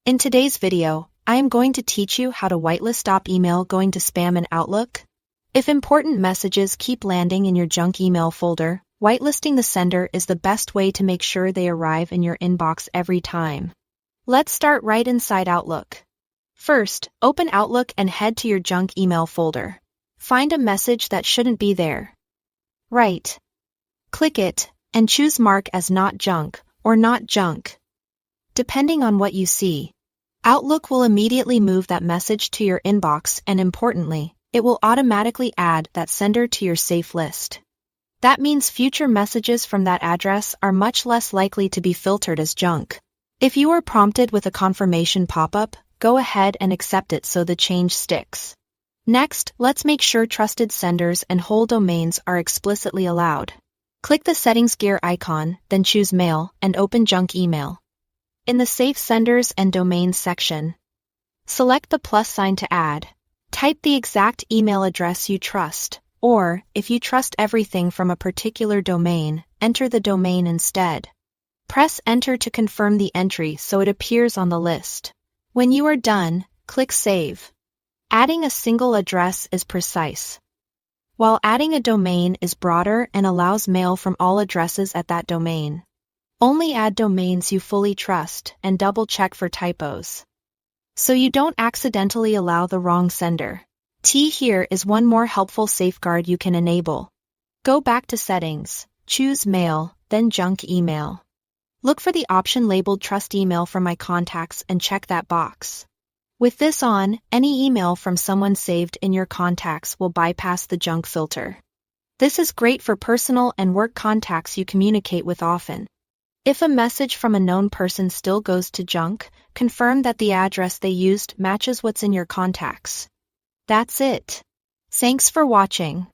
In today's video, I am going to teach you how to whitelist stop email going to spam in Outlook. If important messages keep landing in your junk email folder, whitelisting the sender is the best way to make sure they arrive in your inbox every time. Let's start right inside Outlook. First, open Outlook and head to your junk email folder. Find a message that shouldn't be there. Right. Click it, and choose Mark as not junk or not junk. Depending on what you see, Outlook will immediately move that message to your inbox, and importantly, it will automatically add that sender to your safe list. That means future messages from that address are much less likely to be filtered as junk. If you are prompted with a confirmation pop-up, go ahead and accept it so the change sticks. Next, let's make sure trusted senders and whole domains are explicitly allowed. Click the settings gear icon, then choose Mail and open Junk Email. In the Safe Senders and Domains section, select the plus sign to add. Type the exact email address you trust, or, if you trust everything from a particular domain, enter the domain instead. Press Enter to confirm the entry so it appears on the list. When you are done, click Save. Adding a single address is precise, while adding a domain is broader and allows mail from all addresses at that domain. Only add domains you fully trust and double-check for typos, so you don't accidentally allow the wrong sender. Here is one more helpful safeguard you can enable. Go back to Settings, choose Mail, then Junk Email. Look for the option labeled Trust Email from My Contacts and check that box. With this on, any email from someone saved in your contacts will bypass the junk filter. This is great for personal and work contacts you communicate with often. If a message from a known person still goes to junk, confirm that the address they used matches what's in your contacts. That's it. Thanks for watching.